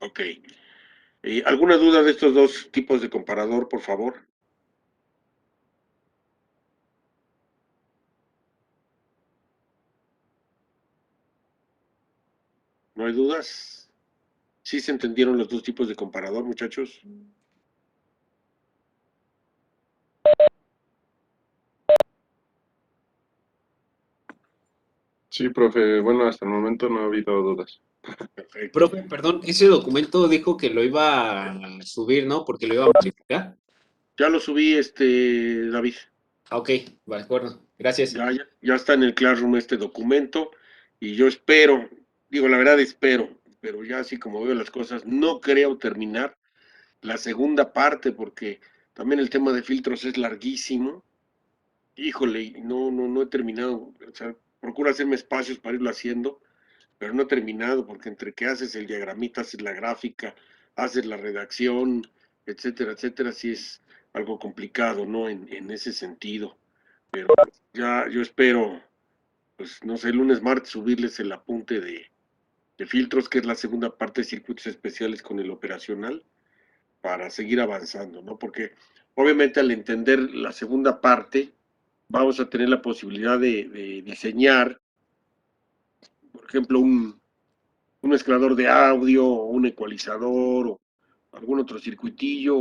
Ok. ¿Alguna duda de estos dos tipos de comparador, por favor? ¿No hay dudas? ¿Sí se entendieron los dos tipos de comparador, muchachos? Sí, profe. Bueno, hasta el momento no ha habido dudas. Perfecto. Profe, perdón, ese documento dijo que lo iba a subir, ¿no? Porque lo iba a modificar. Ya lo subí, David. Ah, ok, de acuerdo. Gracias. Ya está en el Classroom este documento y yo espero, digo la verdad espero, pero ya así como veo las cosas, no creo terminar la segunda parte porque también el tema de filtros es larguísimo. Híjole, no he terminado. O sea, procuro hacerme espacios para irlo haciendo, pero no he terminado porque entre que haces el diagramita, haces la gráfica, haces la redacción, etcétera, etcétera, sí es algo complicado, ¿no? En ese sentido. Pero ya yo espero, pues no sé, lunes, martes subirles el apunte de filtros, que es la segunda parte de circuitos especiales con el operacional, para seguir avanzando, ¿no? Porque obviamente al entender la segunda parte, vamos a tener la posibilidad de diseñar, por ejemplo, un mezclador de audio, o un ecualizador, o algún otro circuitillo,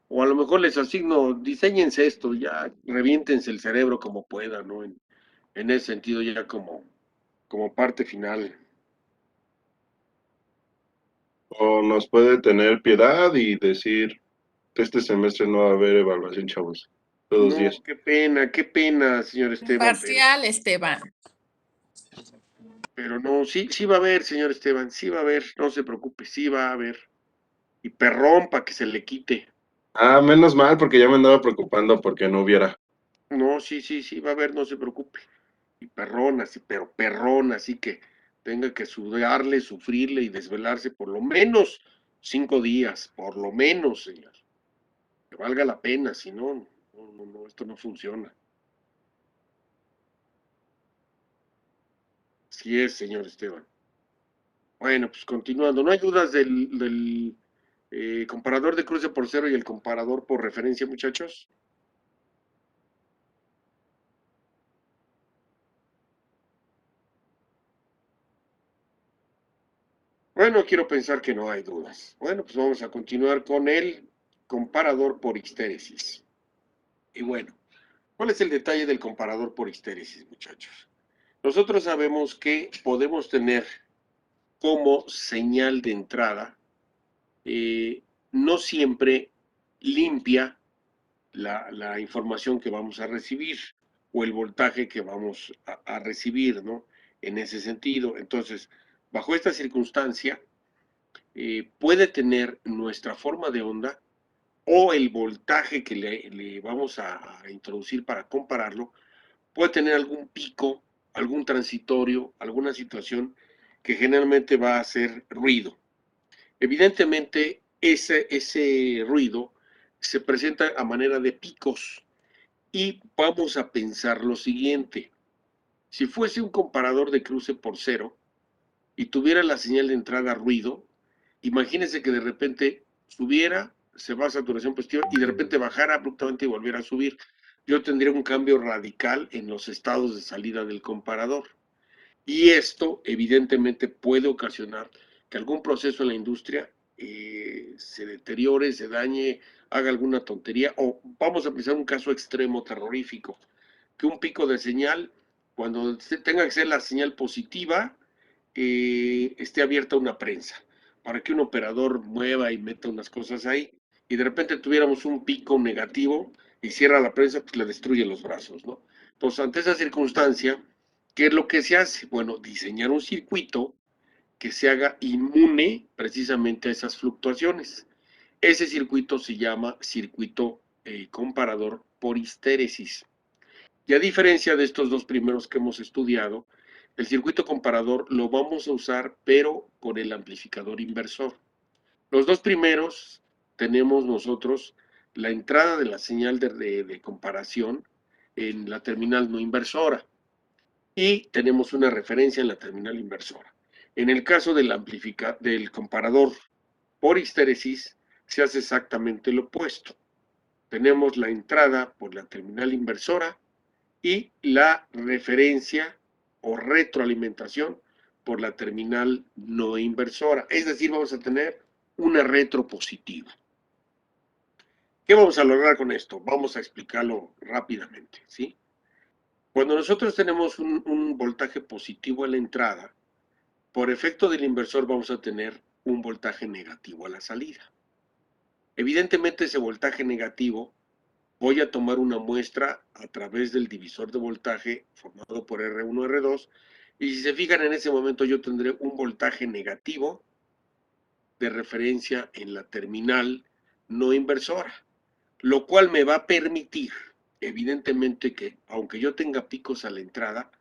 o a lo mejor les asigno, diseñense esto, ya reviéntense el cerebro como puedan, ¿no? En ese sentido, ya como parte final. O nos puede tener piedad y decir que este semestre no va a haber evaluación, chavos. Todos los No, días. qué pena, señor Esteban, Parcial, Esteban. pero no, sí va a haber, señor Esteban, sí va a haber, no se preocupe, sí va a haber. Y perrón para que se le quite. Ah, menos mal, porque ya me andaba preocupando porque no hubiera. No, sí va a haber, no se preocupe. Y perrón, así, pero perrón, así que tenga que sudarle, sufrirle y desvelarse por lo menos 5 días, por lo menos, señor. Que valga la pena, si no, esto no funciona. Así es, señor Esteban. Bueno, pues continuando, ¿no hay dudas del comparador de cruce por cero y el comparador por referencia, muchachos? Bueno, quiero pensar que no hay dudas. Bueno, pues vamos a continuar con el comparador por histéresis. Y bueno, ¿cuál es el detalle del comparador por histéresis, muchachos? Nosotros sabemos que podemos tener como señal de entrada no siempre limpia la información que vamos a recibir o el voltaje que vamos a recibir, ¿no? En ese sentido. Entonces, bajo esta circunstancia, puede tener nuestra forma de onda o el voltaje que le vamos a introducir para compararlo, puede tener algún pico, algún transitorio, alguna situación que generalmente va a hacer ruido. Evidentemente, ese ruido se presenta a manera de picos y vamos a pensar lo siguiente. Si fuese un comparador de cruce por cero y tuviera la señal de entrada ruido, imagínense que de repente subiera, se va a saturación positiva y de repente bajara abruptamente y volviera a subir. Yo tendría un cambio radical en los estados de salida del comparador. Y esto evidentemente puede ocasionar que algún proceso en la industria se deteriore, se dañe, haga alguna tontería, o vamos a pensar un caso extremo terrorífico, que un pico de señal, cuando tenga que ser la señal positiva, esté abierta una prensa, para que un operador mueva y meta unas cosas ahí, y de repente tuviéramos un pico negativo y cierra la prensa, pues le destruye los brazos, ¿no? Entonces, ante esa circunstancia, ¿qué es lo que se hace? Bueno, diseñar un circuito que se haga inmune precisamente a esas fluctuaciones. Ese circuito se llama circuito comparador por histéresis. Y a diferencia de estos dos primeros que hemos estudiado, el circuito comparador lo vamos a usar, pero con el amplificador inversor. Los dos primeros tenemos nosotros la entrada de la señal de comparación en la terminal no inversora y tenemos una referencia en la terminal inversora. En el caso del comparador por histéresis se hace exactamente lo opuesto. Tenemos la entrada por la terminal inversora y la referencia o retroalimentación por la terminal no inversora. Es decir, vamos a tener una retropositiva. ¿Qué vamos a lograr con esto? Vamos a explicarlo rápidamente, ¿sí? Cuando nosotros tenemos un voltaje positivo a la entrada, por efecto del inversor vamos a tener un voltaje negativo a la salida. Evidentemente ese voltaje negativo voy a tomar una muestra a través del divisor de voltaje formado por R1, R2, y si se fijan en ese momento yo tendré un voltaje negativo de referencia en la terminal no inversora, lo cual me va a permitir, evidentemente, que aunque yo tenga picos a la entrada,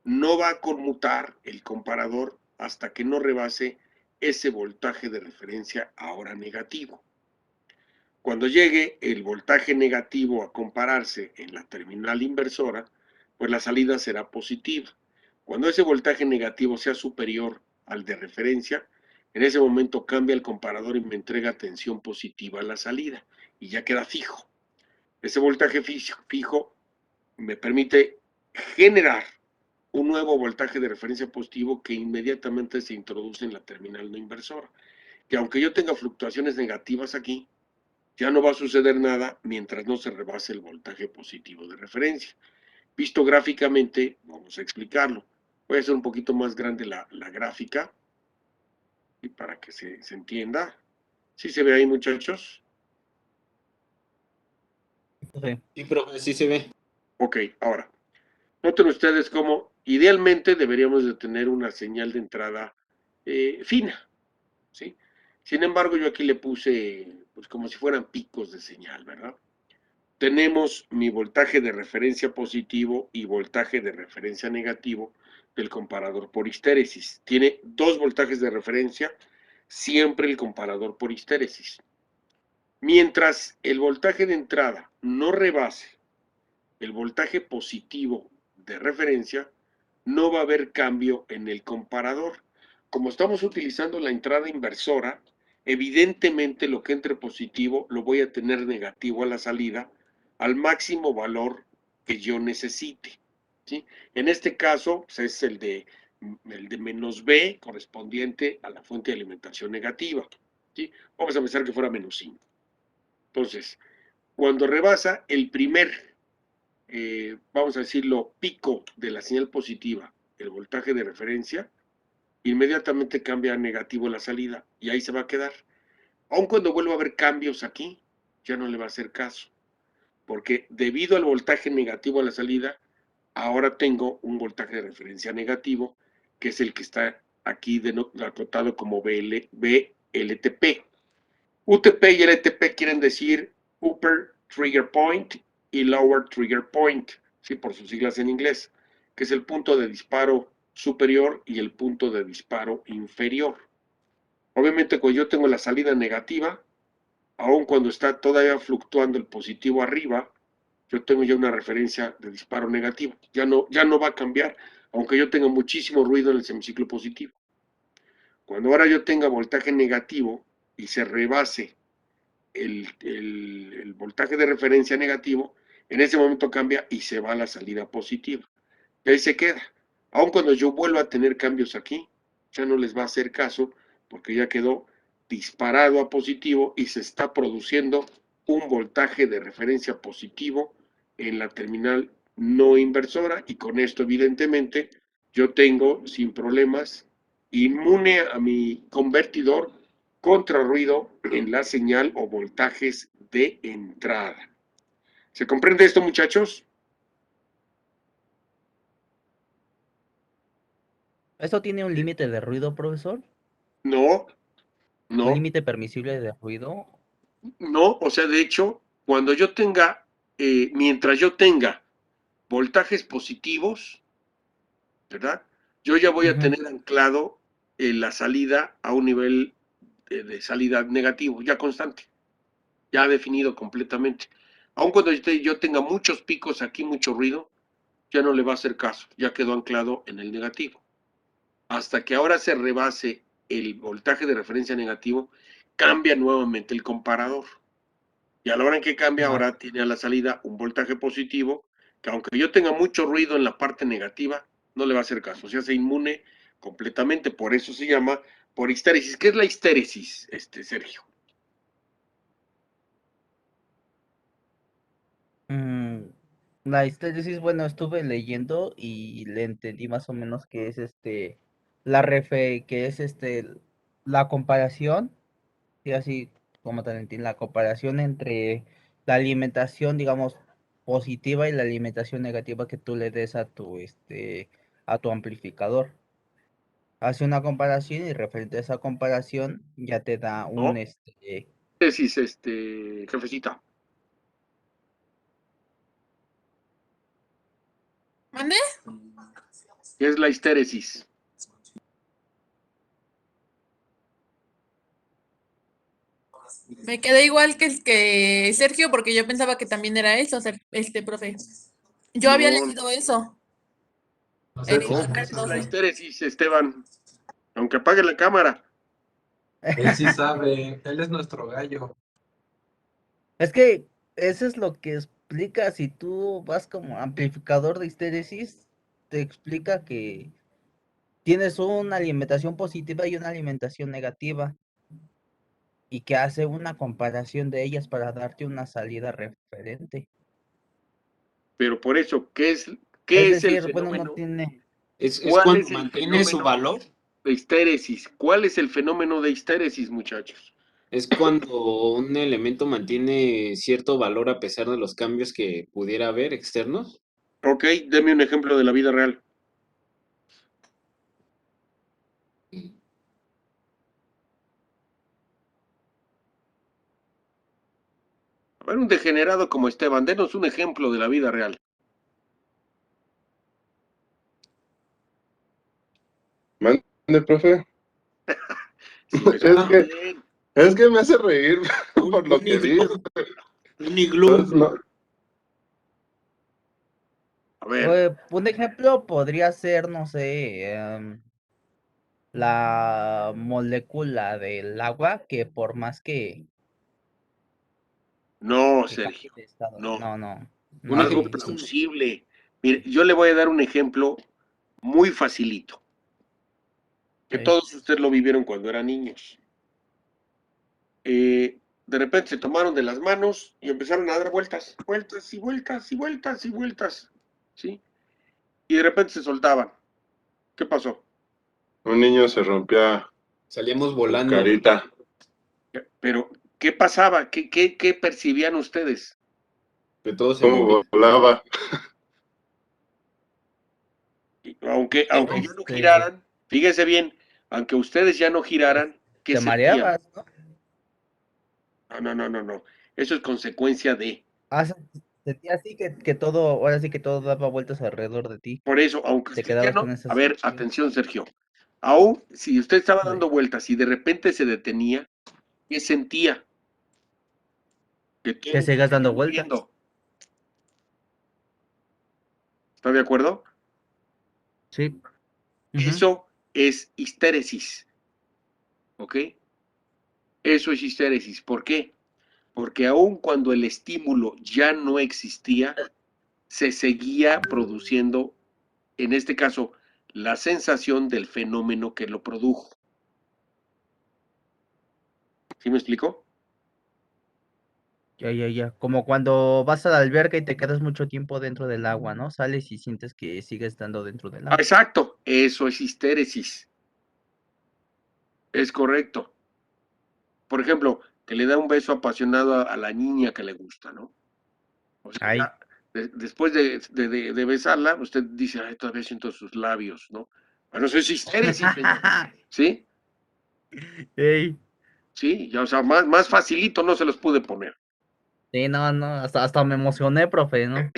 no va a conmutar el comparador hasta que no rebase ese voltaje de referencia ahora negativo. Cuando llegue el voltaje negativo a compararse en la terminal inversora, pues la salida será positiva. Cuando ese voltaje negativo sea superior al de referencia, en ese momento cambia el comparador y me entrega tensión positiva a la salida y ya queda fijo. Ese voltaje fijo me permite generar un nuevo voltaje de referencia positivo que inmediatamente se introduce en la terminal no inversora. Que aunque yo tenga fluctuaciones negativas aquí, ya no va a suceder nada mientras no se rebase el voltaje positivo de referencia. Visto gráficamente, vamos a explicarlo. Voy a hacer un poquito más grande la gráfica y para que se entienda. ¿Sí se ve ahí, muchachos? Sí, profe, sí se ve. Ok, ahora, noten ustedes cómo idealmente deberíamos de tener una señal de entrada fina, ¿sí? Sin embargo, yo aquí le puse pues como si fueran picos de señal, ¿verdad? Tenemos mi voltaje de referencia positivo y voltaje de referencia negativo del comparador por histéresis. Tiene dos voltajes de referencia, siempre el comparador por histéresis. Mientras el voltaje de entrada no rebase el voltaje positivo de referencia, no va a haber cambio en el comparador. Como estamos utilizando la entrada inversora, evidentemente lo que entre positivo lo voy a tener negativo a la salida al máximo valor que yo necesite, ¿sí? En este caso pues es el de menos B correspondiente a la fuente de alimentación negativa, ¿sí? Vamos a pensar que fuera menos 5. Entonces, cuando rebasa el primer vamos a decirlo, pico de la señal positiva, el voltaje de referencia, inmediatamente cambia a negativo la salida y ahí se va a quedar. Aun cuando vuelva a haber cambios aquí, ya no le va a hacer caso, porque debido al voltaje negativo a la salida, ahora tengo un voltaje de referencia negativo, que es el que está aquí acotado como BLTP. UTP y LTP quieren decir Upper Trigger Point y Lower Trigger Point, ¿sí? Por sus siglas en inglés, que es el punto de disparo superior y el punto de disparo inferior. Obviamente, cuando yo tengo la salida negativa, aun cuando está todavía fluctuando el positivo arriba, yo tengo ya una referencia de disparo negativo. Ya no va a cambiar, aunque yo tenga muchísimo ruido en el semiciclo positivo. Cuando ahora yo tenga voltaje negativo y se rebase el voltaje de referencia negativo, en ese momento cambia y se va a la salida positiva. Y ahí se queda. Aun cuando yo vuelva a tener cambios aquí, ya no les va a hacer caso porque ya quedó disparado a positivo y se está produciendo un voltaje de referencia positivo en la terminal no inversora y con esto evidentemente yo tengo sin problemas inmune a mi convertidor contra ruido en la señal o voltajes de entrada. ¿Se comprende esto, muchachos? ¿Esto tiene un límite de ruido, profesor? No, ¿Un no, límite permisible de ruido? no. O sea, de hecho, cuando yo tenga, mientras yo tenga voltajes positivos, ¿verdad? Yo ya voy a tener anclado la salida a un nivel de salida negativo, ya constante, ya definido completamente. Aun cuando yo tenga muchos picos aquí, mucho ruido, ya no le va a hacer caso, ya quedó anclado en el negativo. Hasta que ahora se rebase el voltaje de referencia negativo, cambia nuevamente el comparador. Y a la hora en que cambia, ahora tiene a la salida un voltaje positivo, que aunque yo tenga mucho ruido en la parte negativa, no le va a hacer caso. Se hace inmune completamente. Por eso se llama por histéresis. ¿Qué es la histéresis, Sergio? La histéresis, bueno, estuve leyendo y le entendí más o menos que es la comparación, y así como también la comparación entre la alimentación, digamos, positiva y la alimentación negativa que tú le des a tu amplificador. Hace una comparación y referente a esa comparación ya te da ¿No? un Histéresis, jefecita. ¿Mande? ¿Qué es la histéresis? Me quedé igual que Sergio porque yo pensaba que también era eso, profe. Yo había No, leído eso no, en ¿qué es la internet. histéresis, Esteban? Aunque apague la cámara. Él sí sabe, él es nuestro gallo. Es que eso es lo que explica si tú vas como amplificador de histéresis, te explica que tienes una alimentación positiva y una alimentación negativa y que hace una comparación de ellas para darte una salida referente. Pero por eso, ¿qué es Es el decir, bueno, no fenómeno? tiene... Es ¿Cuál cuando es el mantiene su fenómeno valor, de histéresis? ¿Cuál es el fenómeno de histéresis, muchachos? es cuando un elemento mantiene cierto valor a pesar de los cambios que pudiera haber externos. Ok, deme un ejemplo de la vida real. A ver, un degenerado como Esteban, denos un ejemplo de la vida real. Mande, profe. Si me escucha bien. Es que me hace reír por lo Un que dice. iglú. Entonces, no, A ver, Un ejemplo podría ser, no sé, la molécula del agua que por más no, que cambie Sergio, de estado, no. Un Algo ejemplo. plausible. Mire, yo le voy a dar un ejemplo muy facilito, que Sí. todos ustedes lo vivieron cuando eran niños. De repente se tomaron de las manos y empezaron a dar vueltas, vueltas y vueltas y vueltas y vueltas, ¿sí? Y de repente se soltaban. ¿Qué pasó? un niño se rompía Salíamos su volando. carita. Pero, ¿qué pasaba? ¿Qué percibían ustedes? Que todo se movía. Cómo volaba. Aunque ya no Este, giraran, fíjense bien, aunque ustedes ya no giraran, ¿qué te sentían? mareabas, ¿no? No. Eso es consecuencia de. Sentía así que todo, ahora sí que todo daba vueltas alrededor de ti. Por eso, aunque Te usted ya quedabas no. con esa A ver, sensación. atención, Sergio. Aún si usted estaba Sí. dando vueltas y de repente se detenía, ¿qué sentía? Que todo Que se sigas seguía dando vueltas. moviendo. ¿Está de acuerdo? Sí. Eso es histéresis. ¿Ok? Eso es histéresis. ¿Por qué? Porque aun cuando el estímulo ya no existía, se seguía produciendo, en este caso, la sensación del fenómeno que lo produjo. ¿Sí me explico? Ya. Como cuando vas a la alberca y te quedas mucho tiempo dentro del agua, ¿no? Sales y sientes que sigues estando dentro del agua. Exacto, eso es histéresis. Es correcto. Por ejemplo, que le da un beso apasionado a la niña que le gusta, ¿no? O sea, Ay. después de besarla, usted dice, ay, todavía siento sus labios, ¿no? Bueno, eso es histéresis, señor. ¿Sí? Ey. Sí, ya, o sea, más facilito no se los pude poner. Sí, no, hasta me emocioné, profe, ¿no?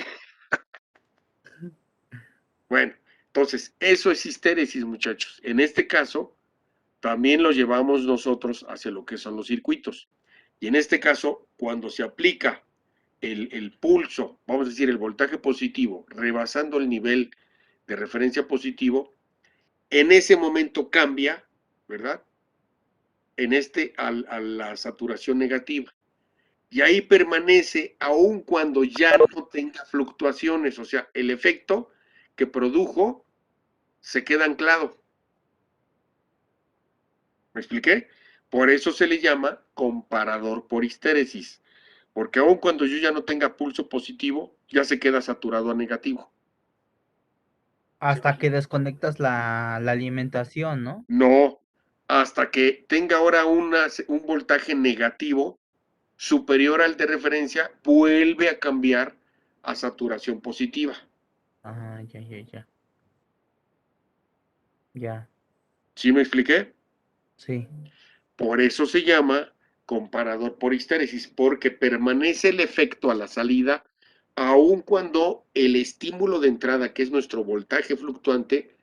Bueno, entonces, eso es histéresis, muchachos. En este caso, también lo llevamos nosotros hacia lo que son los circuitos. Y en este caso, cuando se aplica el pulso, vamos a decir, el voltaje positivo, rebasando el nivel de referencia positivo, en ese momento cambia, ¿verdad? a la saturación negativa. Y ahí permanece aun cuando ya no tenga fluctuaciones, o sea, el efecto que produjo se queda anclado. ¿Me expliqué? Por eso se le llama comparador por histéresis, porque aun cuando yo ya no tenga pulso positivo, ya se queda saturado a negativo. Hasta que desconectas la alimentación, ¿no? No, hasta que tenga ahora un voltaje negativo superior al de referencia, vuelve a cambiar a saturación positiva. Ah, ya. Ya, ¿Sí me expliqué? sí. Por eso se llama comparador por histéresis, porque permanece el efecto a la salida, aun cuando el estímulo de entrada, que es nuestro voltaje fluctuante,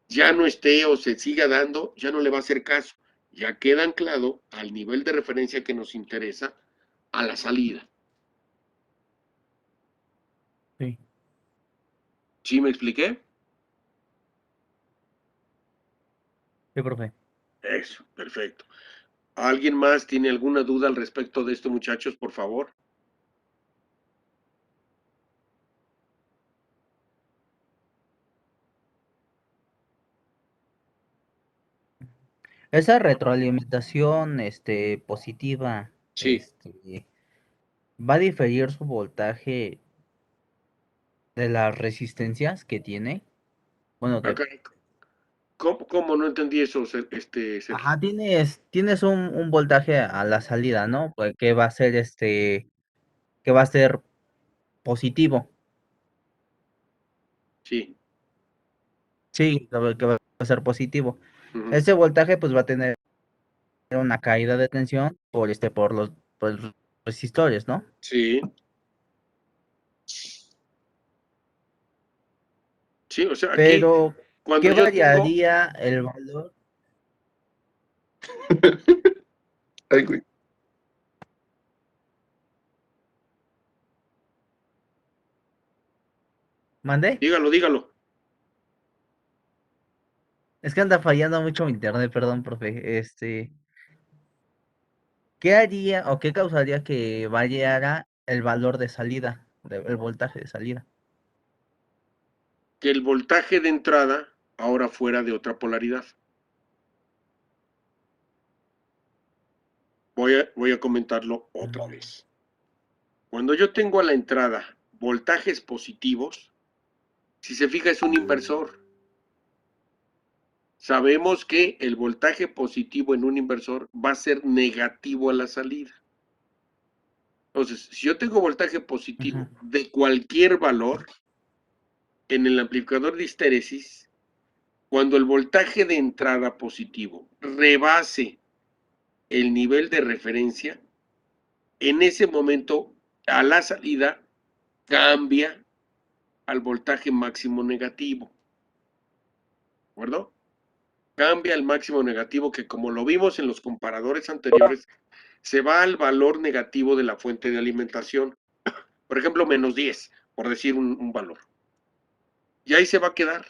ya no esté o se siga dando, ya no le va a hacer caso. Ya queda anclado al nivel de referencia que nos interesa a la salida. Sí. ¿Sí me expliqué? Sí, profe. Eso, perfecto. ¿Alguien más tiene alguna duda al respecto de esto, muchachos, por favor? Esa retroalimentación, positiva, Sí. va a diferir su voltaje de las resistencias que tiene. Bueno, Acá, ¿cómo no entendí eso, Sergio? ajá, tienes un voltaje a la salida, ¿no? Pues que va a ser que va a ser positivo. Sí. Sí, que va a ser positivo. Ujú. Ese voltaje pues va a tener una caída de tensión por los resistores, ¿no? Sí. Sí, o sea, aquí, Pero, cuando ¿qué yo tengo, variaría el valor? Ay, güey. ¿Mandé? dígalo. Es que anda fallando mucho mi internet, perdón, profe. ¿Qué haría o qué causaría que variara el valor de salida, el voltaje de salida? Que el voltaje de entrada ahora fuera de otra polaridad. Voy a comentarlo otra vez. Cuando yo tengo a la entrada voltajes positivos, si se fija es un inversor. Sabemos que el voltaje positivo en un inversor va a ser negativo a la salida. Entonces, si yo tengo voltaje positivo Ujú. de cualquier valor en el amplificador de histéresis, cuando el voltaje de entrada positivo rebase el nivel de referencia, en ese momento a la salida cambia al voltaje máximo negativo. ¿De acuerdo? Cambia al máximo negativo que, como lo vimos en los comparadores anteriores, se va al valor negativo de la fuente de alimentación. Por ejemplo, menos 10, por decir un valor. Y ahí se va a quedar.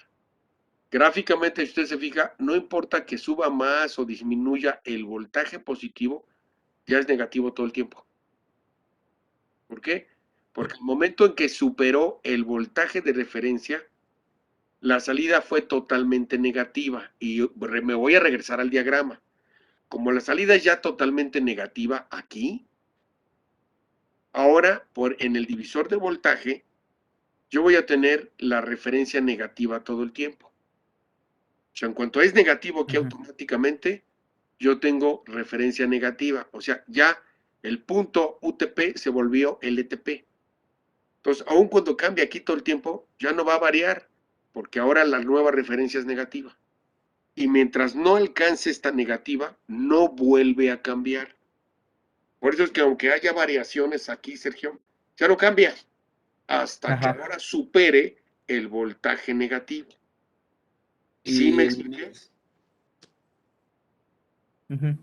Gráficamente, si usted se fija, no importa que suba más o disminuya el voltaje positivo, ya es negativo todo el tiempo. ¿Por qué? Porque el momento en que superó el voltaje de referencia, la salida fue totalmente negativa. Y me voy a regresar al diagrama. Como la salida es ya totalmente negativa aquí, ahora en el divisor de voltaje, yo voy a tener la referencia negativa todo el tiempo. O sea, en cuanto es negativo aquí Ujú. automáticamente, yo tengo referencia negativa. O sea, ya el punto UTP se volvió LTP. Entonces, aun cuando cambie aquí todo el tiempo, ya no va a variar, porque ahora la nueva referencia es negativa. Y mientras no alcance esta negativa, no vuelve a cambiar. Por eso es que aunque haya variaciones aquí, Sergio, ya no cambia hasta que Ajá. ahora supere el voltaje negativo. ¿Sí me Y expliqué? Ujú.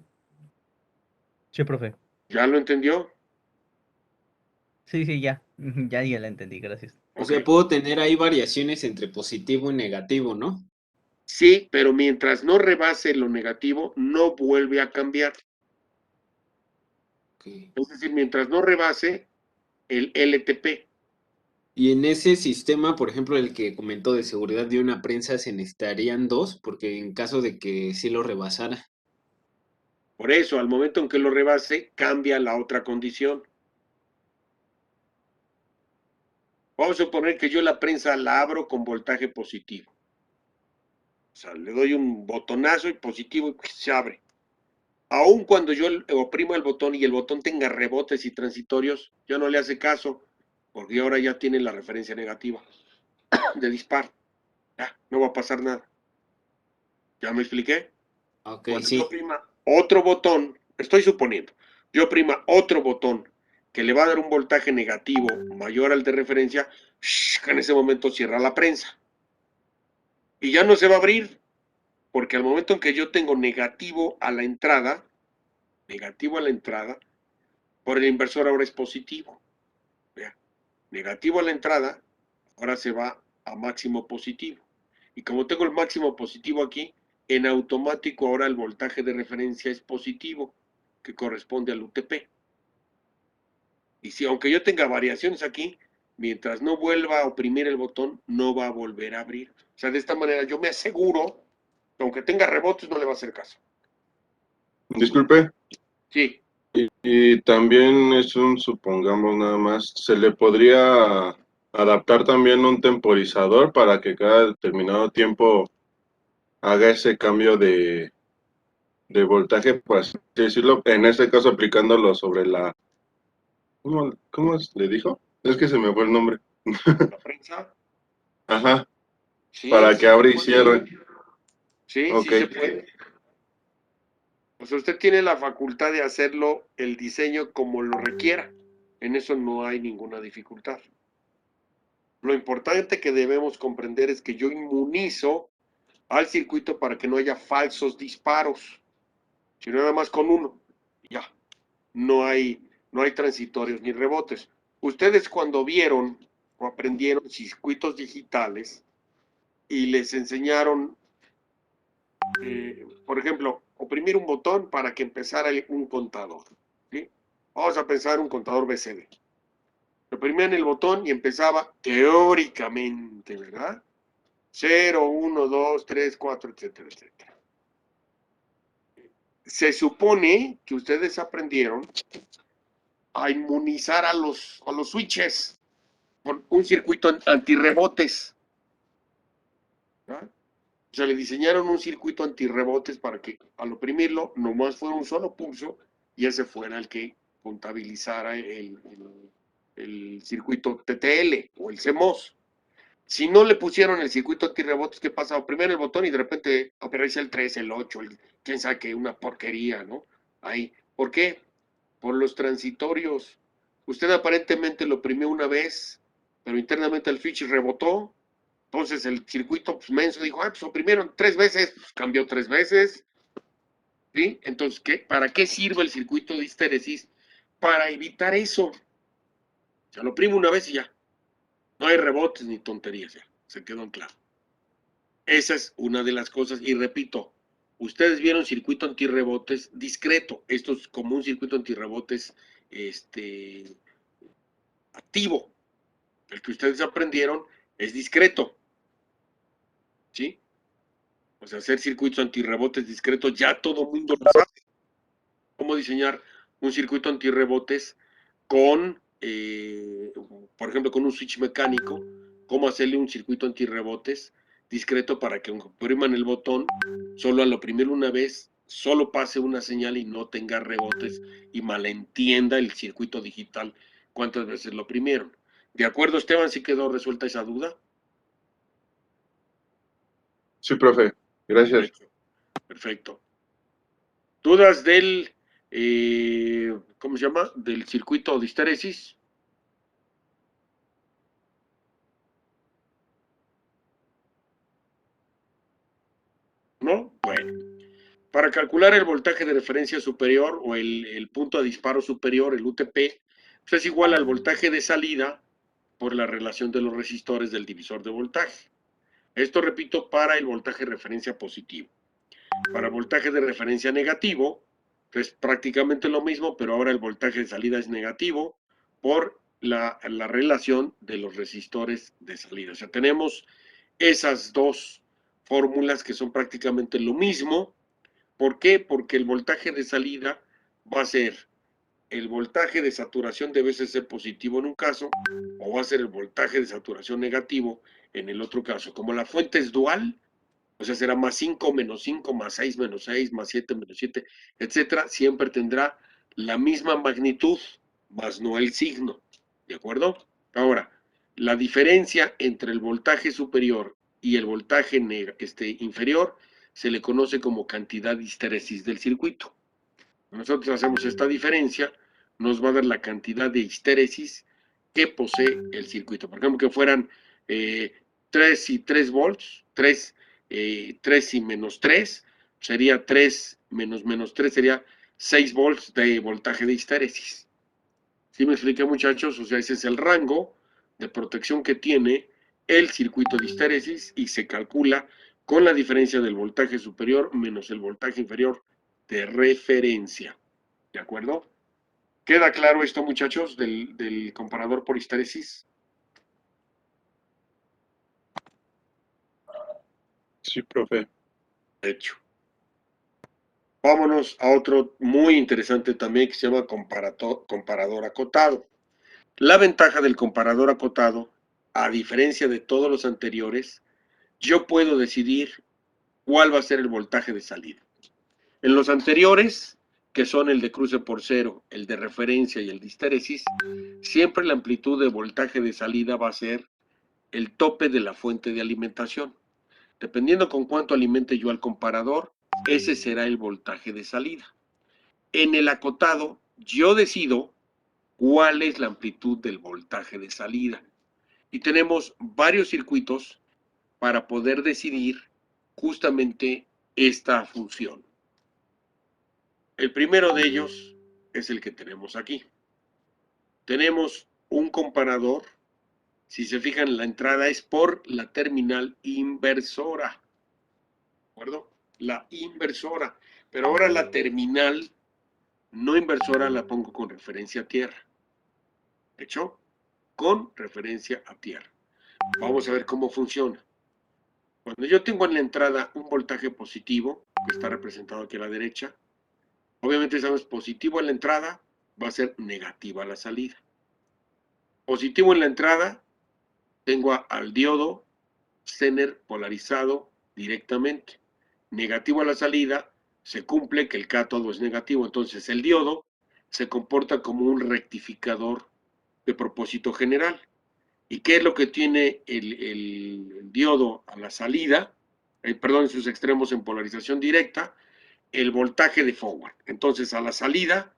Sí, profe. ¿Ya lo entendió? Sí, ya. Ujú, ya la entendí, gracias. o Ok. sea, puedo tener ahí variaciones entre positivo y negativo, ¿no? Sí, pero mientras no rebase lo negativo, no vuelve a cambiar. Ok. Es decir, mientras no rebase el LTP. Y en ese sistema, por ejemplo, el que comentó de seguridad de una prensa, se necesitarían dos, porque en caso de que sí lo rebasara. Por eso, al momento en que lo rebase, cambia la otra condición. Vamos a suponer que yo la prensa la abro con voltaje positivo. O sea, le doy un botonazo y positivo y se abre. Aun cuando yo oprima el botón y el botón tenga rebotes y transitorios, ya no le hace caso, porque ahora ya tiene la referencia negativa de disparo. Ya, no va a pasar nada. ¿Ya me expliqué? Ok, Cuando yo sí. oprima otro botón, estoy suponiendo, yo oprima otro botón que le va a dar un voltaje negativo mayor al de referencia, en ese momento cierra la prensa. Y ya no se va a abrir, porque al momento en que yo tengo negativo a la entrada, por el inversor ahora es positivo. Vea, negativo a la entrada, ahora se va a máximo positivo. Y como tengo el máximo positivo aquí, en automático ahora el voltaje de referencia es positivo, que corresponde al UTP. Y si aunque yo tenga variaciones aquí, mientras no vuelva a oprimir el botón, no va a volver a abrir. O sea, de esta manera yo me aseguro que aunque tenga rebotes, no le va a hacer caso. Disculpe. Sí, Y también es supongamos nada más, se le podría adaptar también un temporizador para que cada determinado tiempo haga ese cambio de voltaje, por así decirlo, en este caso aplicándolo sobre la... ¿Cómo le dijo? Es que se me fue el nombre. la prensa, Ajá, sí, para que sí se abra y puede. cierre. Sí, Ok, sí se puede. Pues usted tiene la facultad de hacerlo el diseño como lo requiera. En eso no hay ninguna dificultad. Lo importante que debemos comprender es que yo inmunizo al circuito para que no haya falsos disparos, sino nada más con uno. Ya, no hay transitorios ni rebotes. Ustedes cuando vieron o aprendieron circuitos digitales y les enseñaron, por ejemplo, oprimir un botón para que empezara un contador. ¿Sí? Vamos a pensar un contador BCD. Oprimían el botón y empezaba teóricamente, ¿verdad? 0, 1, 2, 3, 4, etcétera, etcétera. Se supone que ustedes aprendieron a inmunizar a los switches con un circuito antirrebotes. ¿verdad? O sea, le diseñaron un circuito antirrebotes para que al oprimirlo nomás fuera un solo pulso y ese fuera el que contabilizara el circuito TTL o el CMOS. Si no le pusieron el circuito antirrebotes, ¿qué pasa? Oprimían el botón y de repente aparece el 3, el 8, quién sabe qué, una porquería, ¿no? Ahí. ¿Por qué? Por los transitorios. Usted aparentemente lo oprimió una vez, pero internamente el switch rebotó. Entonces el circuito pues, menso dijo, pues oprimieron 3 veces, pues, cambió 3 veces. ¿Sí? Entonces, ¿para qué sirve el circuito de histéresis? Para evitar eso. Se lo oprimo una vez y ya. No hay rebotes ni tonterías ya. Se quedó en claro. Esa es una de las cosas. Y repito, ustedes vieron circuito antirrebotes discreto. Esto es como un circuito antirrebotes activo. El que ustedes aprendieron es discreto. ¿Sí? O sea, hacer circuitos antirrebotes discretos, ya todo mundo lo sabe. Cómo diseñar un circuito antirrebotes con, por ejemplo, con un switch mecánico, cómo hacerle un circuito antirrebotes discreto para que aunque opriman el botón, solo al oprimirlo una vez, solo pase una señal y no tenga rebotes y malentienda el circuito digital cuántas veces lo oprimieron. ¿De acuerdo, Esteban? ¿Sí quedó resuelta esa duda? sí, profe, gracias. Perfecto. Perfecto. ¿Dudas del, ¿cómo se llama? Del circuito de histéresis? ¿No? Bueno. Para calcular el voltaje de referencia superior o el punto de disparo superior, el UTP, pues es igual al voltaje de salida por la relación de los resistores del divisor de voltaje. Esto, repito, para el voltaje de referencia positivo. Para voltaje de referencia negativo, es prácticamente lo mismo, pero ahora el voltaje de salida es negativo por la relación de los resistores de salida. O sea, tenemos esas dos fórmulas que son prácticamente lo mismo. ¿Por qué? Porque el voltaje de salida va a ser el voltaje de saturación de VCC positivo en un caso, o va a ser el voltaje de saturación negativo en el otro caso. Como la fuente es dual, o sea, será más 5 menos 5, más 6 menos 6, más 7 menos 7, etcétera, siempre tendrá la misma magnitud, más no el signo. ¿De acuerdo? Ahora, la diferencia entre el voltaje superior y el voltaje inferior se le conoce como cantidad de histeresis del circuito. Nosotros hacemos esta diferencia, nos va a dar la cantidad de histeresis que posee el circuito. Por ejemplo, que fueran 3 y 3 volts, 3 y menos 3, sería 3 menos 3, sería 6 volts de voltaje de histeresis. ¿Sí me expliqué, muchachos? O sea, ese es el rango de protección que tiene el circuito de histeresis y se calcula con la diferencia del voltaje superior menos el voltaje inferior de referencia. ¿De acuerdo? ¿Queda claro esto, muchachos, del comparador por histeresis? Sí, profe. Hecho. Vámonos a otro muy interesante también que se llama comparador acotado. La ventaja del comparador acotado, a diferencia de todos los anteriores, yo puedo decidir cuál va a ser el voltaje de salida. En los anteriores, que son el de cruce por cero, el de referencia y el de histeresis, siempre la amplitud de voltaje de salida va a ser el tope de la fuente de alimentación. Dependiendo con cuánto alimente yo al comparador, ese será el voltaje de salida. En el acotado, yo decido cuál es la amplitud del voltaje de salida. Y tenemos varios circuitos para poder decidir justamente esta función. El primero de ellos es el que tenemos aquí. Tenemos un comparador. Si se fijan, la entrada es por la terminal inversora. ¿De acuerdo? La inversora. Pero ahora la terminal no inversora la pongo con referencia a tierra. ¿Hecho? Con referencia a tierra. Vamos a ver cómo funciona. Cuando yo tengo en la entrada un voltaje positivo, que está representado aquí a la derecha, obviamente sabemos positivo en la entrada, va a ser negativa la salida. Positivo en la entrada, tengo al diodo Zener polarizado directamente. Negativo a la salida, se cumple que el cátodo es negativo. Entonces el diodo se comporta como un rectificador de propósito general. ¿Y qué es lo que tiene el diodo a la salida? Perdón, en sus extremos en polarización directa, el voltaje de forward. Entonces a la salida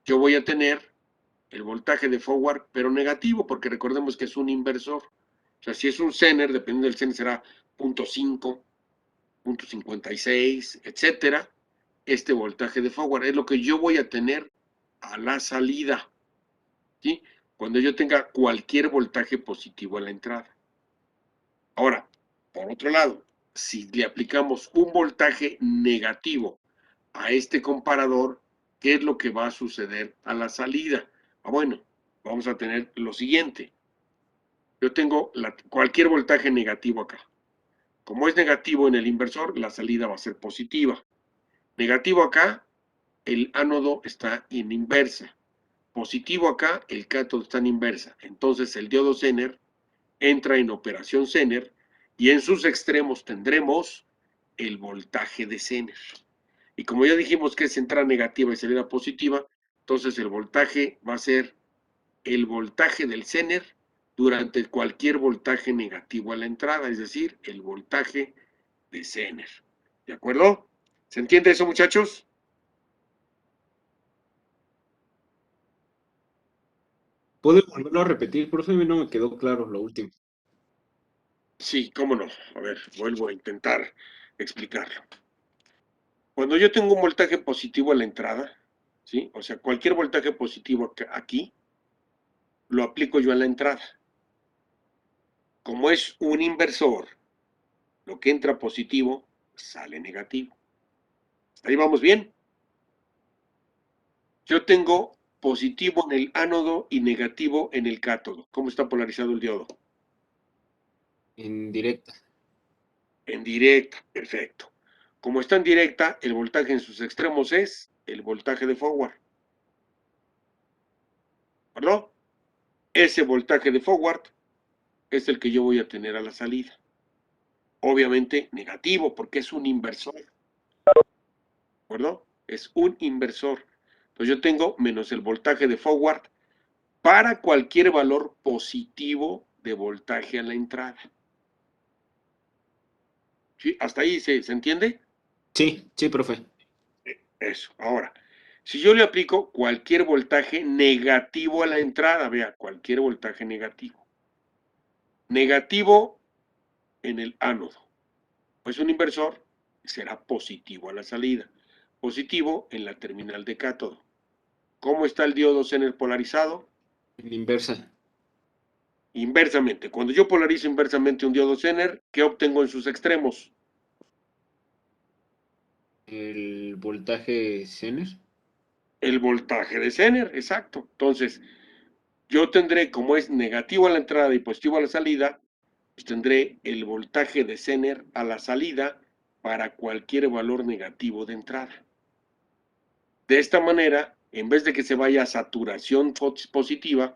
yo voy a tener el voltaje de forward, pero negativo, porque recordemos que es un inversor. O sea, si es un Zener, dependiendo del Zener será 0.5, 0.56, etcétera. Este voltaje de forward es lo que yo voy a tener a la salida, ¿sí? Cuando yo tenga cualquier voltaje positivo a la entrada. Ahora, por otro lado, si le aplicamos un voltaje negativo a este comparador, ¿qué es lo que va a suceder a la salida? Bueno, vamos a tener lo siguiente. Yo tengo cualquier voltaje negativo acá. Como es negativo en el inversor, la salida va a ser positiva. Negativo acá, el ánodo está en inversa. Positivo acá, el cátodo está en inversa. Entonces el diodo Zener entra en operación Zener y en sus extremos tendremos el voltaje de Zener. Y como ya dijimos que es entrada negativa y salida positiva, entonces el voltaje va a ser el voltaje del Zener durante cualquier voltaje negativo a la entrada, es decir, el voltaje de Zener. ¿De acuerdo? ¿Se entiende eso, muchachos? ¿Puedo volverlo a repetir? Profe, a mí no me quedó claro lo último. Sí, cómo no. A ver, vuelvo a intentar explicarlo. Cuando yo tengo un voltaje positivo a la entrada, ¿sí? O sea, cualquier voltaje positivo aquí, lo aplico yo a la entrada. Como es un inversor, Lo que entra positivo sale negativo. ¿Ahí vamos bien? Yo tengo positivo en el ánodo y negativo en el cátodo. ¿Cómo está polarizado el diodo? En directa. En directa, perfecto. Como está en directa, el voltaje en sus extremos es el voltaje de forward. ¿Perdón? Ese voltaje de forward es el que yo voy a tener a la salida. Obviamente negativo, porque es un inversor. ¿De acuerdo? Es un inversor. Entonces yo tengo menos el voltaje de forward para cualquier valor positivo de voltaje a la entrada. ¿Sí? ¿Hasta ahí se entiende? Sí, sí, profe. Eso. Ahora, si yo le aplico cualquier voltaje negativo a la entrada, vea, cualquier voltaje negativo. Negativo en el ánodo. Pues un inversor será positivo a la salida. Positivo en la terminal de cátodo. ¿Cómo está el diodo Zener polarizado? En inversa. Inversamente. Cuando yo polarizo inversamente un diodo Zener, ¿qué obtengo en sus extremos? El voltaje Zener. El voltaje de Zener, exacto. Entonces, yo tendré, como es negativo a la entrada y positivo a la salida, pues tendré el voltaje de Zener a la salida para cualquier valor negativo de entrada. De esta manera, en vez de que se vaya a saturación positiva,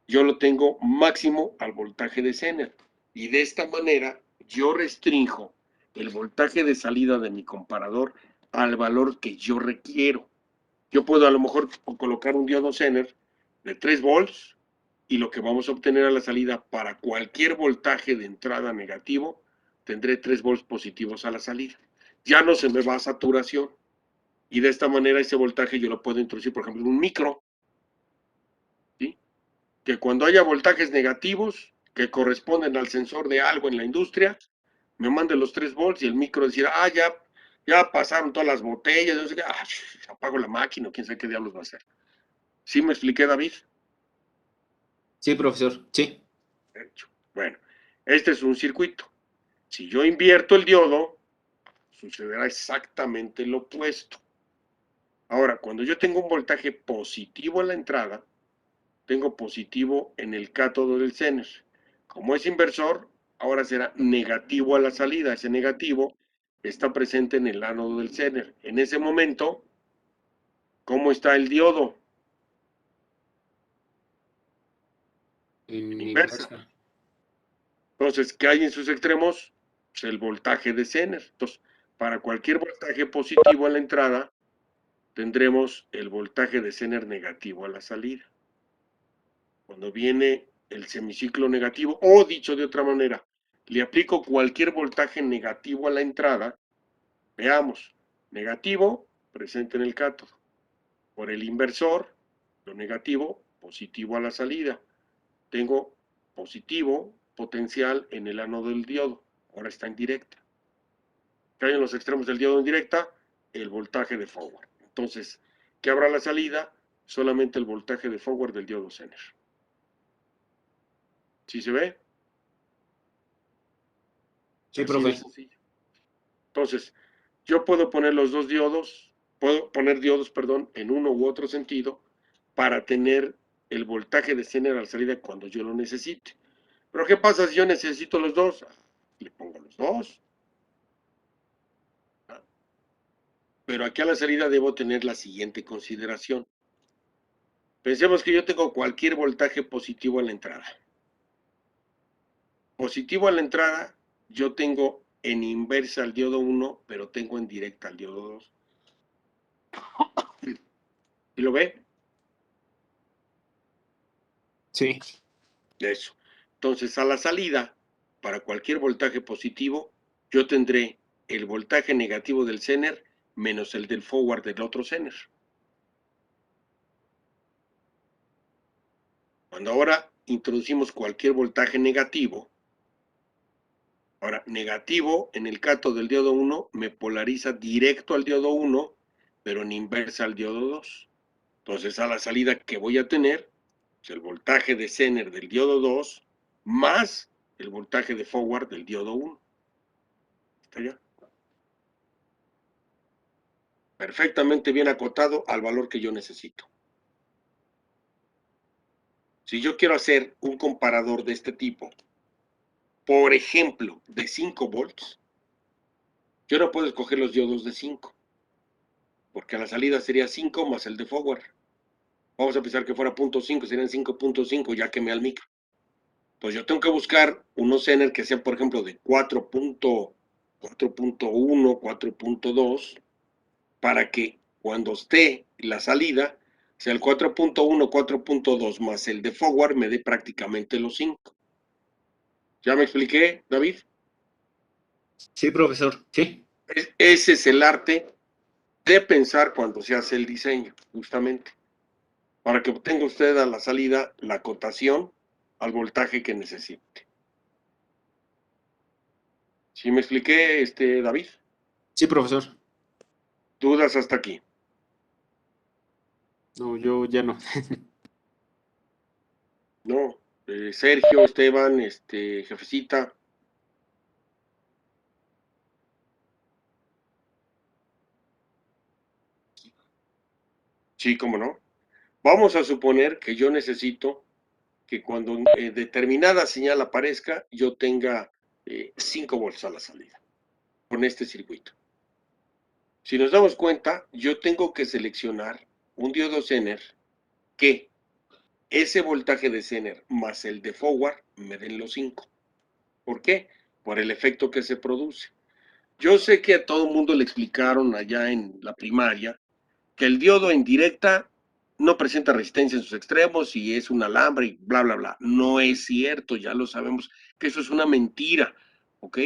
yo lo tengo máximo al voltaje de Zener. Y de esta manera, yo restrinjo el voltaje de salida de mi comparador al valor que yo requiero. Yo puedo a lo mejor colocar un diodo Zener de 3 volts y lo que vamos a obtener a la salida para cualquier voltaje de entrada negativo, tendré 3 volts positivos a la salida. Ya no se me va a saturación. Y de esta manera ese voltaje yo lo puedo introducir, por ejemplo, en un micro. ¿Sí? Que cuando haya voltajes negativos que corresponden al sensor de algo en la industria, me mande los 3 volts y el micro decir, ya pasaron todas las botellas, no sé qué, apago la máquina, quién sabe qué diablos va a hacer. ¿Sí me expliqué, David? Sí, profesor. Sí. Bueno, este es un circuito. Si yo invierto el diodo, sucederá exactamente lo opuesto. Ahora, cuando yo tengo un voltaje positivo en la entrada, tengo positivo en el cátodo del Zener. Como es inversor, ahora será negativo a la salida. Ese negativo está presente en el ánodo del Zener. En ese momento, ¿cómo está el diodo? En Inversa. inversa. Entonces, ¿qué hay en sus extremos? Pues el voltaje de Zener. Entonces, para cualquier voltaje positivo a la entrada, tendremos el voltaje de Zener negativo a la salida. Cuando viene el semiciclo negativo, o dicho de otra manera, le aplico cualquier voltaje negativo a la entrada, veamos, negativo presente en el cátodo, por el inversor, lo negativo, positivo a la salida. Tengo positivo potencial en el ánodo del diodo, ahora está en directa. ¿Qué hay en los extremos del diodo en directa? El voltaje de forward. Entonces, ¿qué habrá a la salida? Solamente el voltaje de forward del diodo Zener. ¿Sí se ve? Sí, Así de profe. sencillo. Entonces, yo puedo poner los dos diodos, puedo poner diodos, perdón, en uno u otro sentido para tener el voltaje de Zener a la salida cuando yo lo necesite. Pero ¿qué pasa si yo necesito los dos? Le pongo los dos. Pero aquí a la salida debo tener la siguiente consideración. Pensemos que yo tengo cualquier voltaje positivo a la entrada. Positivo a la entrada, yo tengo en inversa al diodo 1, pero tengo en directa al diodo 2. ¿Y lo ve? Sí. Eso. Entonces, a la salida, para cualquier voltaje positivo, yo tendré el voltaje negativo del Zener menos el del forward del otro Zener. Cuando ahora introducimos cualquier voltaje negativo, ahora negativo en el cátodo del diodo 1 me polariza directo al diodo 1, pero en inversa al diodo 2. Entonces, a la salida que voy a tener es el voltaje de Zener del diodo 2 más el voltaje de forward del diodo 1. está allá. Perfectamente bien acotado al valor que yo necesito. Si yo quiero hacer un comparador de este tipo, por ejemplo, de 5 volts, yo no puedo escoger los diodos de 5, porque a la salida sería 5 más el de forward. Vamos a pensar que fuera 0.5, serían 5.5, ya quemé al micro. Pues yo tengo que buscar unos Zener que sean, por ejemplo, de 4.1, 4.2, para que cuando esté la salida, sea el 4.1, 4.2 más el de forward, me dé prácticamente los 5. ¿Ya me expliqué, David? Sí, profesor, sí. Ese es el arte de pensar cuando se hace el diseño, justamente, para que obtenga usted a la salida la acotación al voltaje que necesite. ¿Sí me expliqué, David? Sí, profesor. ¿Dudas hasta aquí? No, yo ya no. No. Sergio, Esteban, jefecita. Sí, cómo no. Vamos a suponer que yo necesito que cuando determinada señal aparezca, yo tenga 5 volts a la salida con este circuito. Si nos damos cuenta, yo tengo que seleccionar un diodo Zener que ese voltaje de Zener más el de forward me den los 5. ¿Por qué? Por el efecto que se produce. Yo sé que a todo el mundo le explicaron allá en la primaria que el diodo en directa no presenta resistencia en sus extremos y es un alambre y bla, bla, bla. No es cierto, ya lo sabemos, que eso es una mentira, ¿ok?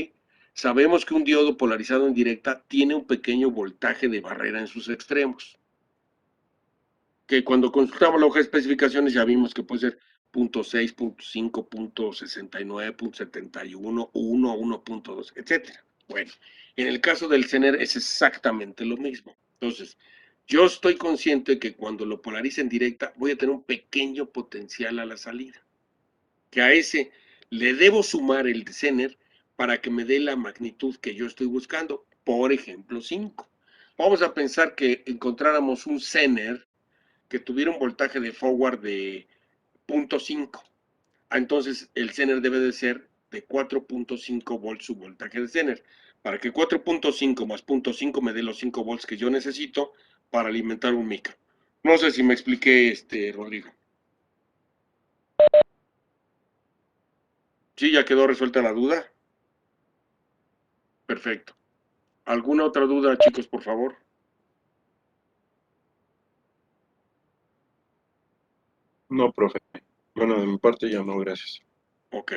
Sabemos que un diodo polarizado en directa tiene un pequeño voltaje de barrera en sus extremos, que cuando consultamos la hoja de especificaciones ya vimos que puede ser 0.6, 0.5, 0.69, 0.71, 1, 1.2, etcétera. Bueno, en el caso del Zener es exactamente lo mismo. Entonces, yo estoy consciente que cuando lo polarice en directa voy a tener un pequeño potencial a la salida, que a ese le debo sumar el Zener para que me dé la magnitud que yo estoy buscando, por ejemplo 5. Vamos a pensar que encontráramos un Zener que tuviera un voltaje de forward de 0.5. Entonces el Zener debe de ser de 4.5 volts su voltaje de Zener, para que 4.5 más 0.5 me dé los 5 volts que yo necesito para alimentar un micro. No sé si me expliqué, Rodrigo. ¿Sí ya quedó resuelta la duda? Perfecto. ¿Alguna otra duda, chicos, por favor? No, profe. Bueno, de mi parte ya no, gracias. Ok.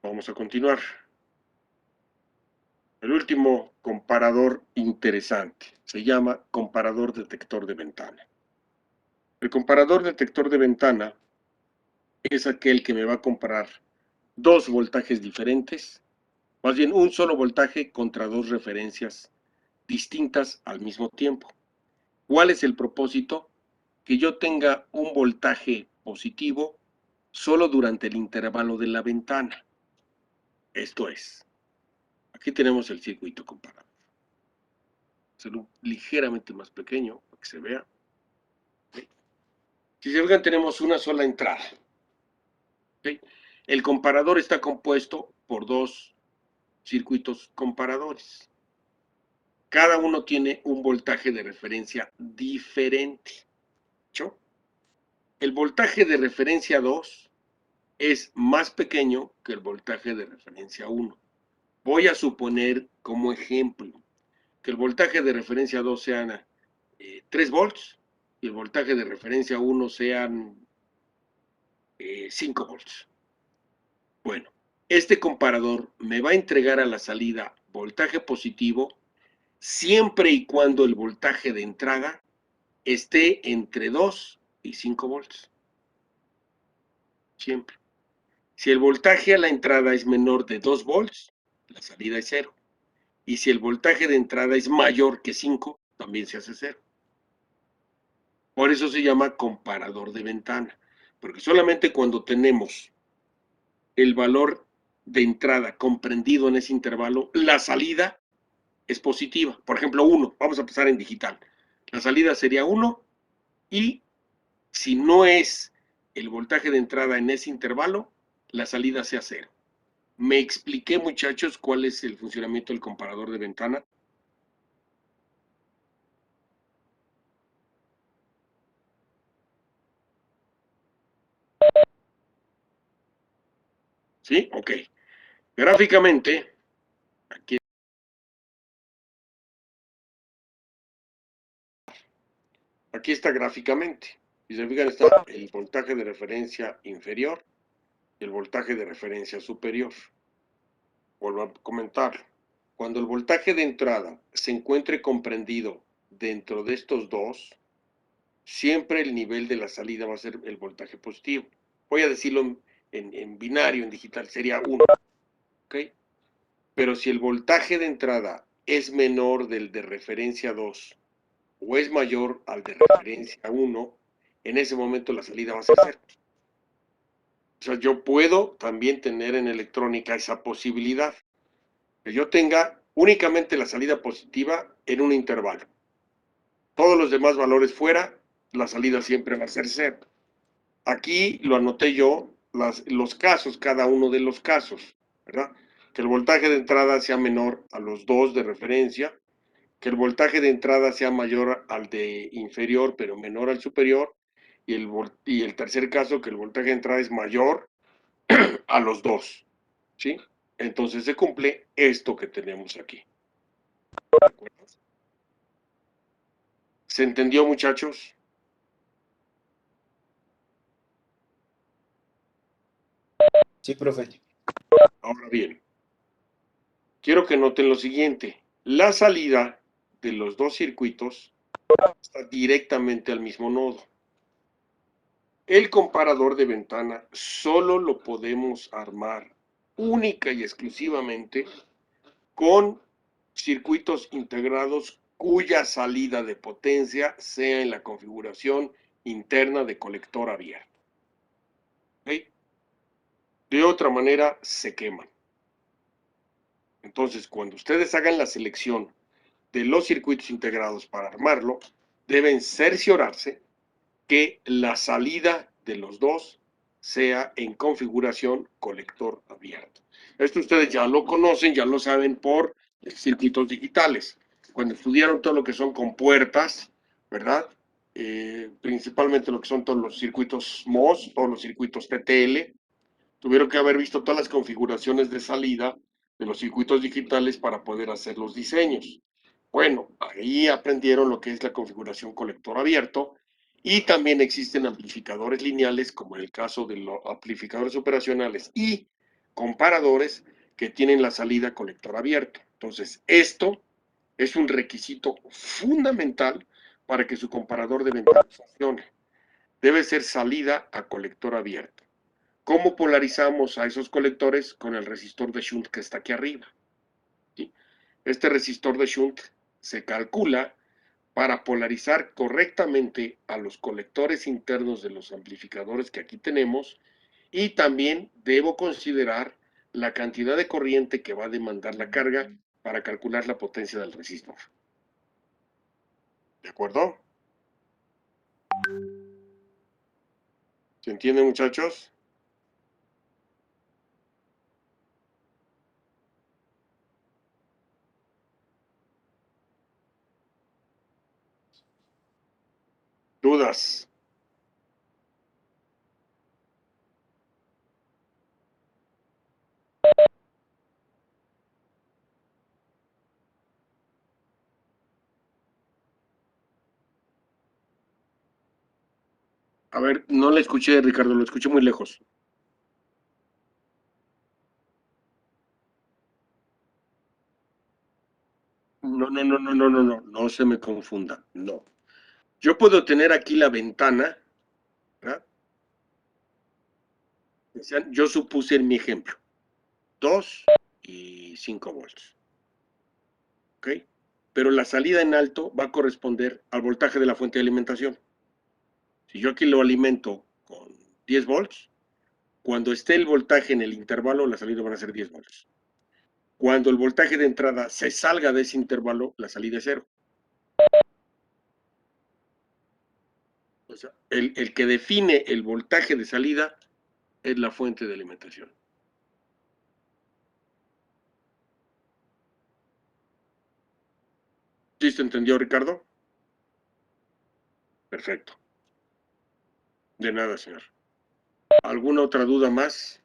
Vamos a continuar. El último comparador interesante se llama comparador detector de ventana. El comparador detector de ventana es aquel que me va a comparar dos voltajes diferentes, más bien un solo voltaje contra dos referencias distintas al mismo tiempo. ¿Cuál es el propósito? Que yo tenga un voltaje positivo solo durante el intervalo de la ventana. Esto es, aquí tenemos el circuito comparador. Hacerlo ligeramente más pequeño para que se vea. Si se fijan, tenemos una sola entrada. ¿Okay? El comparador está compuesto por dos circuitos comparadores. Cada uno tiene un voltaje de referencia diferente. ¿Sí? El voltaje de referencia 2 es más pequeño que el voltaje de referencia 1. Voy a suponer como ejemplo que el voltaje de referencia 2 sean 3 volts y el voltaje de referencia 1 sean 5 volts. Bueno, este comparador me va a entregar a la salida voltaje positivo siempre y cuando el voltaje de entrada esté entre 2 y 5 volts. Siempre. Si el voltaje a la entrada es menor de 2 volts, la salida es 0. Y si el voltaje de entrada es mayor que 5, también se hace 0. Por eso se llama comparador de ventana. Porque solamente cuando tenemos el valor de entrada comprendido en ese intervalo, la salida es positiva. Por ejemplo, 1, vamos a pasar en digital. La salida sería 1 y si no es el voltaje de entrada en ese intervalo, la salida sea 0. ¿Me expliqué, muchachos, cuál es el funcionamiento del comparador de ventana? ¿Sí? Ok. Gráficamente, aquí está gráficamente. Si se fijan, está el voltaje de referencia inferior y el voltaje de referencia superior. Vuelvo a comentarlo. Cuando el voltaje de entrada se encuentre comprendido dentro de estos dos, siempre el nivel de la salida va a ser el voltaje positivo. Voy a decirlo en binario, en digital, sería 1. ¿Ok? Pero si el voltaje de entrada es menor del de referencia 2 o es mayor al de referencia 1, en ese momento la salida va a ser 0. O sea, yo puedo también tener en electrónica esa posibilidad, que yo tenga únicamente la salida positiva en un intervalo. Todos los demás valores fuera, la salida siempre va a ser 0. Aquí lo anoté yo, los casos, cada uno de los casos, ¿verdad? Que el voltaje de entrada sea menor a los 2 de referencia, que el voltaje de entrada sea mayor al de inferior, pero menor al superior, y el tercer caso, que el voltaje de entrada es mayor a los 2, ¿sí? Entonces se cumple esto que tenemos aquí. ¿De acuerdo? ¿Se entendió, muchachos? Sí, profe. Ahora bien, quiero que noten lo siguiente. La salida de los dos circuitos está directamente al mismo nodo. El comparador de ventana solo lo podemos armar única y exclusivamente con circuitos integrados cuya salida de potencia sea en la configuración interna de colector abierto. ¿Okay? De otra manera, se queman. Entonces, cuando ustedes hagan la selección de los circuitos integrados para armarlo, deben cerciorarse que la salida de los dos sea en configuración colector abierto. Esto ustedes ya lo conocen, ya lo saben por circuitos digitales. Cuando estudiaron todo lo que son compuertas, ¿verdad? Principalmente lo que son todos los circuitos MOS, todos los circuitos TTL, tuvieron que haber visto todas las configuraciones de salida de los circuitos digitales para poder hacer los diseños. Bueno, ahí aprendieron lo que es la configuración colector abierto y también existen amplificadores lineales, como en el caso de los amplificadores operacionales y comparadores que tienen la salida colector abierto. Entonces, esto es un requisito fundamental para que su comparador de ventana funcione. Debe ser salida a colector abierto. ¿Cómo polarizamos a esos colectores? Con el resistor de shunt que está aquí arriba. ¿Sí? Este resistor de shunt se calcula para polarizar correctamente a los colectores internos de los amplificadores que aquí tenemos y también debo considerar la cantidad de corriente que va a demandar la carga para calcular la potencia del resistor. ¿De acuerdo? ¿Se entiende, muchachos? ¿Dudas? A ver, no le escuché, Ricardo, lo escuché muy lejos. No se me confunda, no. Yo puedo tener aquí la ventana, ¿verdad? Yo supuse en mi ejemplo, 2 y 5 volts, ¿ok? Pero la salida en alto va a corresponder al voltaje de la fuente de alimentación. Si yo aquí lo alimento con 10 volts, Cuando esté el voltaje en el intervalo, la salida van a ser 10 voltios. Cuando el voltaje de entrada se salga de ese intervalo, la salida es 0. O sea, el que define el voltaje de salida es la fuente de alimentación. ¿Sí se entendió, Ricardo? Perfecto. De nada, señor. ¿Alguna otra duda más?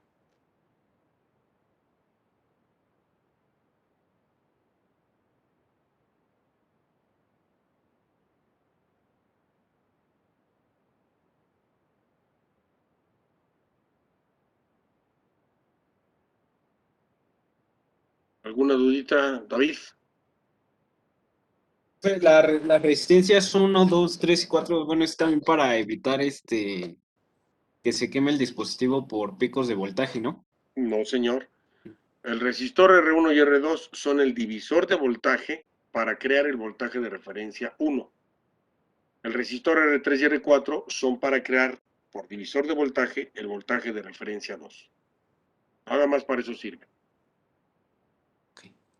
¿Alguna dudita, David? Las resistencias 1, 2, 3 y 4, bueno, es también para evitar que se queme el dispositivo por picos de voltaje, ¿no? No, señor. El resistor R1 y R2 son el divisor de voltaje para crear el voltaje de referencia 1. El resistor R3 y R4 son para crear, por divisor de voltaje, el voltaje de referencia 2. Nada más para eso sirve.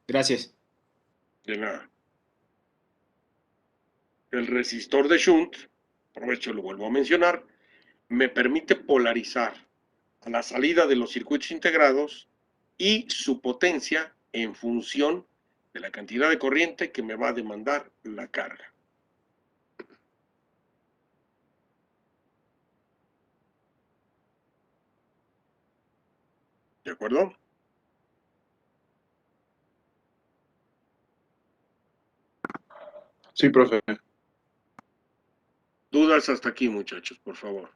Gracias. De nada. El resistor de shunt, aprovecho, lo vuelvo a mencionar, me permite polarizar a la salida de los circuitos integrados y su potencia en función de la cantidad de corriente que me va a demandar la carga. ¿De acuerdo? Sí, profe. Dudas hasta aquí, muchachos, por favor.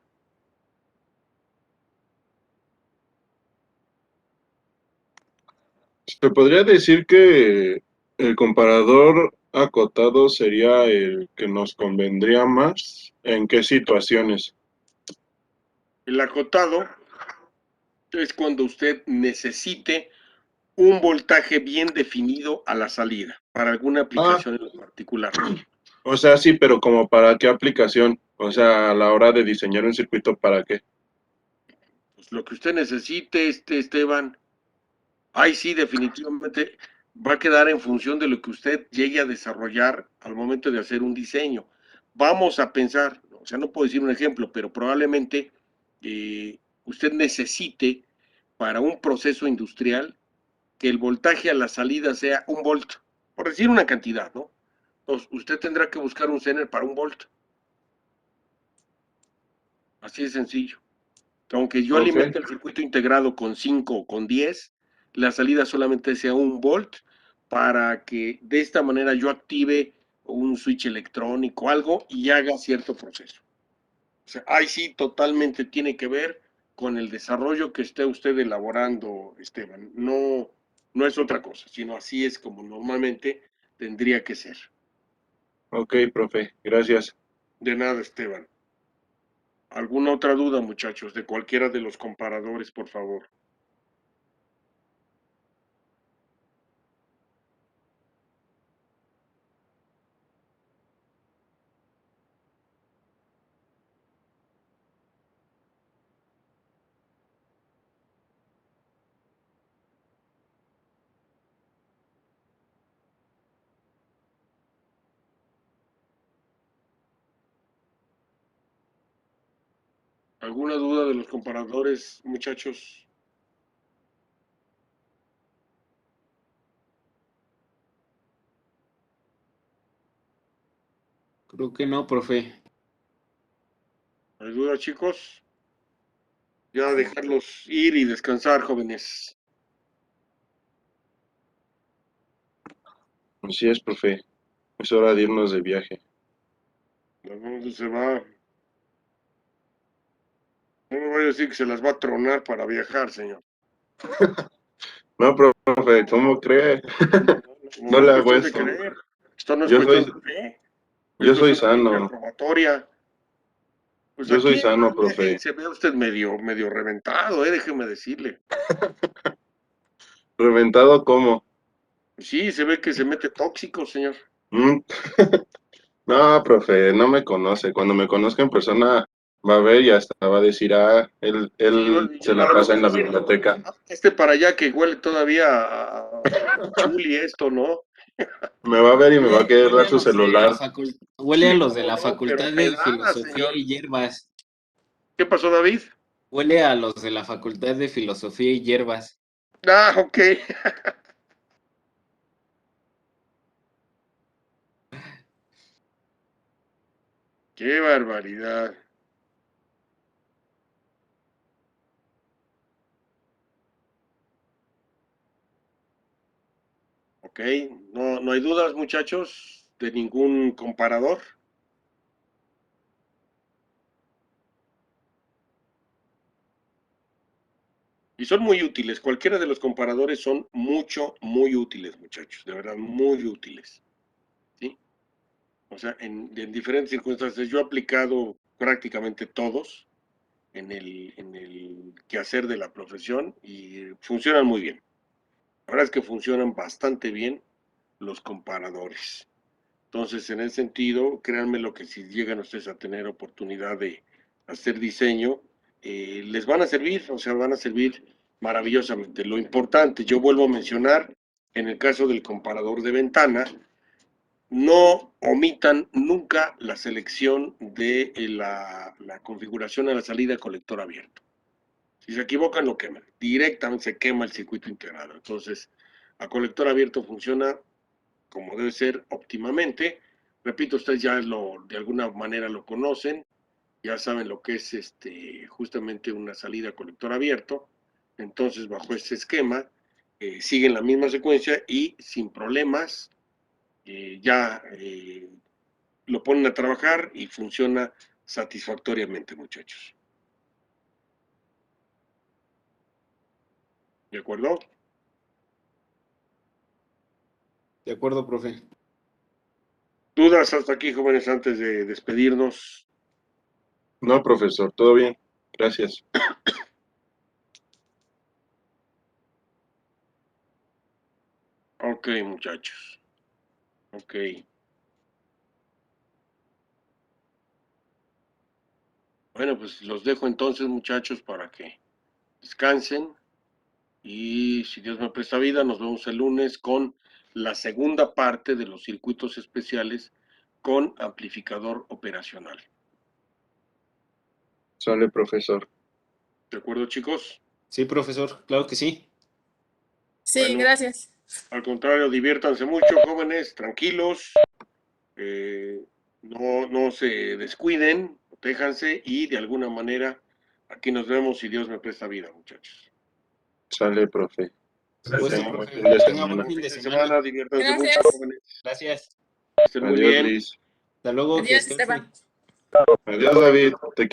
¿Se podría decir que el comparador acotado sería el que nos convendría más? ¿En qué situaciones? El acotado es cuando usted necesite un voltaje bien definido a la salida para alguna aplicación en particular. O sea, sí, pero como para qué aplicación? O sea, a la hora de diseñar un circuito, ¿para qué? Pues lo que usted necesite, Esteban, ahí sí definitivamente va a quedar en función de lo que usted llegue a desarrollar al momento de hacer un diseño. Vamos a pensar, o sea, no puedo decir un ejemplo, pero probablemente usted necesite para un proceso industrial que el voltaje a la salida sea 1 volt, por decir una cantidad, ¿no? Entonces, usted tendrá que buscar un Zener para 1 volt. Así de sencillo. Aunque yo alimente el circuito integrado con 5 o con 10, la salida solamente sea 1 volt para que de esta manera yo active un switch electrónico, algo, y haga cierto proceso. O sea, ahí sí totalmente tiene que ver con el desarrollo que esté usted elaborando, Esteban. No, no es otra cosa, sino así es como normalmente tendría que ser. Ok, profe, gracias. De nada, Esteban. ¿Alguna otra duda, muchachos, de cualquiera de los comparadores, por favor? ¿Alguna duda de los comparadores, muchachos? Creo que no, profe. ¿Hay duda, chicos? Ya dejarlos ir y descansar, jóvenes. Así es, profe. Es hora de irnos de viaje. ¿A dónde se va? No me voy a decir que se las va a tronar para viajar, señor. No, profe, ¿cómo cree? No No es le hago cuestión de eso. creer. Esto no es Yo cuestión soy, de fe. yo Esto es soy una técnica sano. probatoria. Pues Yo soy aquí sano, profe. se ve usted medio reventado, déjeme decirle. ¿Reventado cómo? Sí, se ve que se mete tóxico, señor. Mm. No, profe, no me conoce. Cuando me conozca en persona, va a ver y hasta va a decir, él Sí, se a la lo pasa en la mejor biblioteca. para allá que huele todavía a chuli esto, ¿no? Me va a ver y me va a querer Huele dar a su los de la celular. Huele a los de la No, pero Facultad de pedada, Filosofía señor. y Hierbas. ¿Qué pasó, David? Huele a los de la Facultad de Filosofía y Hierbas. Ah, ok. Qué barbaridad. Ok, no hay dudas, muchachos, de ningún comparador. Y son muy útiles. Cualquiera de los comparadores son muy útiles, muchachos. De verdad, muy útiles. ¿Sí? O sea, en diferentes circunstancias. Yo he aplicado prácticamente todos en el quehacer de la profesión y funcionan muy bien. La verdad es que funcionan bastante bien los comparadores. Entonces, en ese sentido, créanme lo que si llegan ustedes a tener oportunidad de hacer diseño, les van a servir, o sea, van a servir maravillosamente. Lo importante, yo vuelvo a mencionar, en el caso del comparador de ventana, no omitan nunca la selección de la configuración a la salida colector abierto. Si se equivocan, lo queman. Directamente se quema el circuito integrado. Entonces, a colector abierto funciona como debe ser óptimamente. Repito, ustedes ya de alguna manera lo conocen, ya saben lo que es justamente una salida colector abierto. Entonces, bajo este esquema, siguen la misma secuencia y sin problemas ya lo ponen a trabajar y funciona satisfactoriamente, muchachos. ¿De acuerdo? De acuerdo, profe. ¿Dudas hasta aquí, jóvenes, antes de despedirnos? No, profesor, todo bien. Gracias. Ok, muchachos. Ok. Bueno, pues los dejo entonces, muchachos, para que descansen. Y si Dios me presta vida, nos vemos el lunes con la segunda parte de los circuitos especiales con amplificador operacional. Sale, profesor. ¿De acuerdo, chicos? Sí, profesor, claro que sí. Sí, Bueno. gracias. Al contrario, diviértanse mucho, jóvenes, tranquilos. No se descuiden, protéjanse y de alguna manera aquí nos vemos si Dios me presta vida, muchachos. Sale, profe. Supuesto, Tenga un buen profe. fin de Que tenga buen semana. fin de Fin de semana. semana, diviértanse mucho, Gracias. jóvenes. Gracias. Que estén muy Adiós, bien. Liz. Hasta luego, que Adiós, descansen. Esteban. Adiós, David. Te quiero.